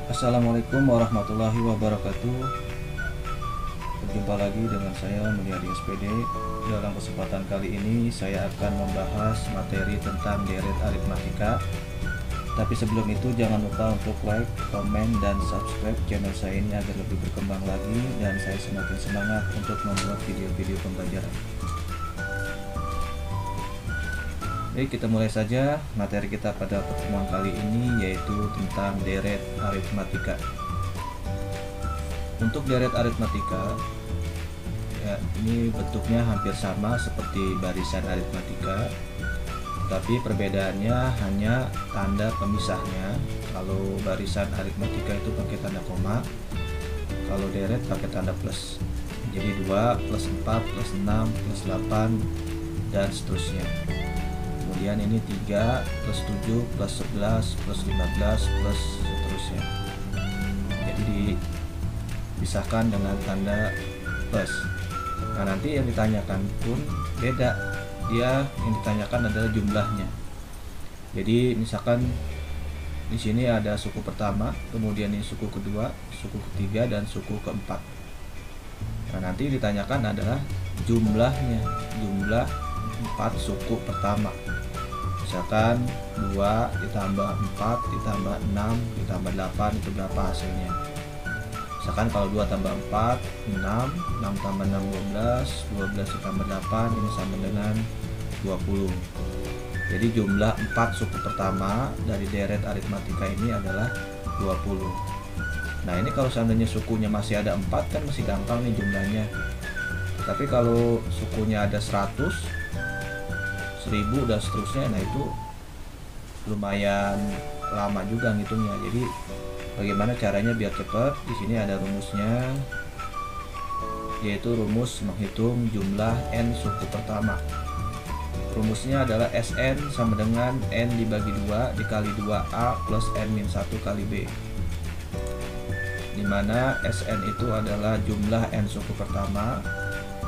Assalamualaikum warahmatullahi wabarakatuh. Berjumpa lagi dengan saya Mulyadi SPD. Dalam kesempatan kali ini saya akan membahas materi tentang deret aritmatika. Tapi sebelum itu jangan lupa untuk like, komen, dan subscribe channel saya ini agar lebih berkembang lagi dan saya semakin semangat untuk membuat video-video pembelajaran. Oke, kita mulai saja materi kita pada pertemuan kali ini, yaitu tentang deret aritmatika. Untuk deret aritmatika, ya, ini bentuknya hampir sama seperti barisan aritmatika, tapi perbedaannya hanya tanda pemisahnya. Kalau barisan aritmatika itu pakai tanda koma, kalau deret pakai tanda plus. Jadi 2 plus 4 plus 6 plus 8 dan seterusnya. Kemudian ini 3 plus 7 plus 11 plus 15 plus seterusnya. Jadi dipisahkan dengan tanda plus. Nah, nanti yang ditanyakan pun beda. Dia yang ditanyakan adalah jumlahnya. Jadi misalkan di sini ada suku pertama, kemudian ini suku kedua, suku ketiga, dan suku keempat. Nah, nanti ditanyakan adalah jumlahnya, jumlah 4 suku pertama. Misalkan 2 ditambah 4 ditambah 6 ditambah 8 itu berapa hasilnya. Misalkan kalau 2 tambah 4 6, 6 tambah 6 12, 12 ditambah 8 ini sama dengan 20. Jadi jumlah 4 suku pertama dari deret aritmatika ini adalah 20. Nah, ini kalau seandainya sukunya masih ada 4 kan masih gampang nih jumlahnya. Tapi kalau sukunya ada 100, 1000 dan seterusnya, nah itu lumayan lama juga ngitungnya. Jadi bagaimana caranya biar cepat? Di sini ada rumusnya, yaitu rumus menghitung jumlah n suku pertama. Rumusnya adalah Sn sama dengan n dibagi 2 dikali 2a plus n-1 kali b, dimana Sn itu adalah jumlah n suku pertama,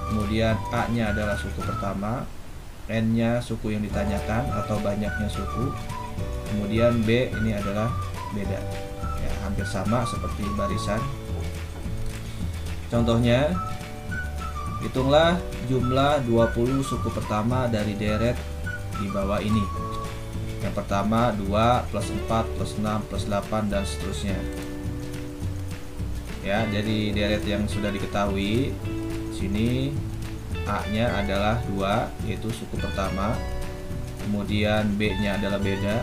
kemudian a nya adalah suku pertama, n nya suku yang ditanyakan atau banyaknya suku, kemudian b ini adalah beda ya, hampir sama seperti barisan. Contohnya, hitunglah jumlah 20 suku pertama dari deret di bawah ini. Yang pertama 2 plus 4 plus 6 plus 8 dan seterusnya ya. Jadi deret yang sudah diketahui sini, A nya adalah 2 yaitu suku pertama, kemudian B nya adalah beda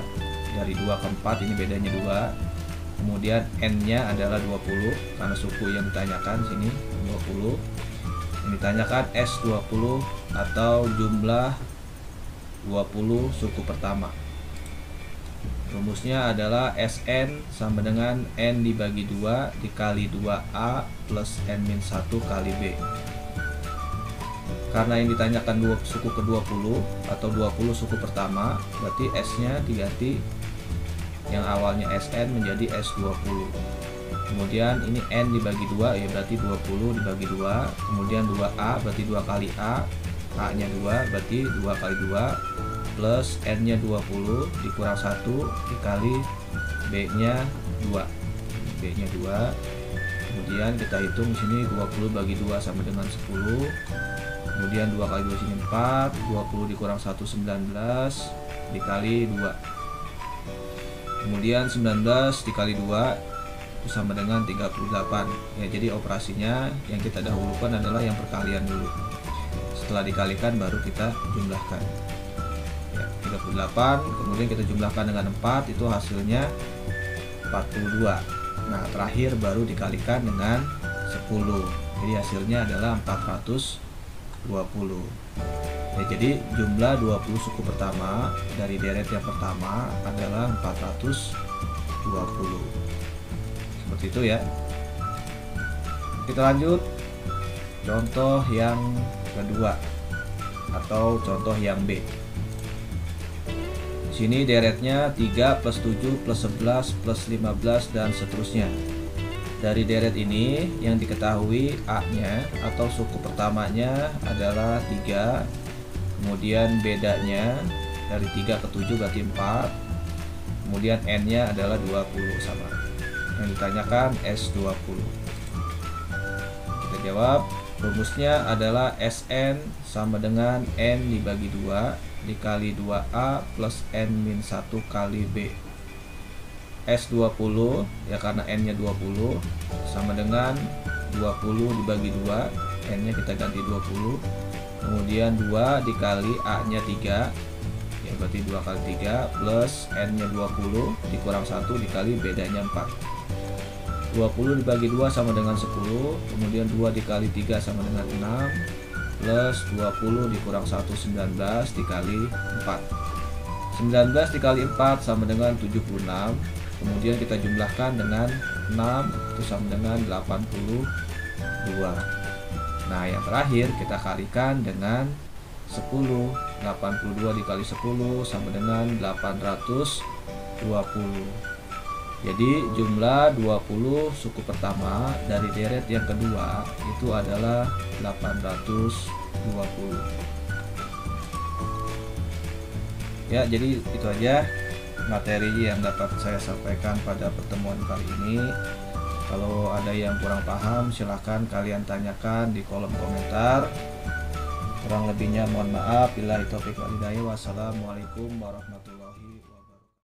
dari 2 ke 4, ini bedanya 2, kemudian N nya adalah 20 karena suku yang ditanyakan sini 20, yang ditanyakan S20 atau jumlah 20 suku pertama. Rumusnya adalah Sn sama dengan N dibagi 2 dikali 2A plus N-1 kali B. Karena yang ditanyakan suku ke-20 atau 20 suku pertama, berarti S-nya diganti yang awalnya Sn menjadi S20. Kemudian ini N dibagi 2 ya, berarti 20 dibagi 2. Kemudian 2A berarti 2 kali A, A-nya 2 berarti 2 kali 2 plus N-nya 20 dikurang 1 dikali B-nya 2. B-nya 2. Kemudian kita hitung di sini 20 bagi 2 sama dengan 10. Kemudian 2 kali 2 sini 4, 20 dikurang 1 19 dikali 2. Kemudian 19 dikali 2 itu sama dengan 38. Ya, jadi operasinya yang kita dahulukan adalah yang perkalian dulu. Setelah dikalikan baru kita jumlahkan. Ya, 38 kemudian kita jumlahkan dengan 4 itu hasilnya 42. Nah, terakhir baru dikalikan dengan 10. Jadi hasilnya adalah 420. Ya, jadi jumlah 20 suku pertama dari deret yang pertama adalah 420. Seperti itu ya. Kita lanjut contoh yang kedua atau contoh yang B. Di sini deretnya 3 plus 7 plus 11 plus 15 dan seterusnya. Dari deret ini yang diketahui A-nya atau suku pertamanya adalah 3, kemudian bedanya dari 3 ke 7 berarti 4, kemudian N nya adalah 20 sama. yang ditanyakan S20. Kita jawab, rumusnya adalah Sn sama dengan N dibagi 2 dikali 2A plus N-1 kali B. S20 ya karena N nya 20 sama dengan 20 dibagi 2, N nya kita ganti 20, kemudian 2 dikali A nya 3 ya berarti 2 kali 3 plus N nya 20 dikurang 1 dikali bedanya 4. 20 dibagi 2 sama dengan 10, kemudian 2 dikali 3 sama dengan 6 plus 20 dikurang 1 19 dikali 4. 19 dikali 4 sama dengan 76, kemudian kita jumlahkan dengan 6 itu sama dengan 82. Nah yang terakhir kita kalikan dengan 10. 82 dikali 10 sama dengan 820. Jadi jumlah 20 suku pertama dari deret yang kedua itu adalah 820. Ya, jadi itu aja materi yang dapat saya sampaikan pada pertemuan kali ini. Kalau ada yang kurang paham, silahkan kalian tanyakan di kolom komentar. Kurang lebihnya mohon maaf. Billahi taufiq wal hidayah. Wassalamualaikum warahmatullahi wabarakatuh.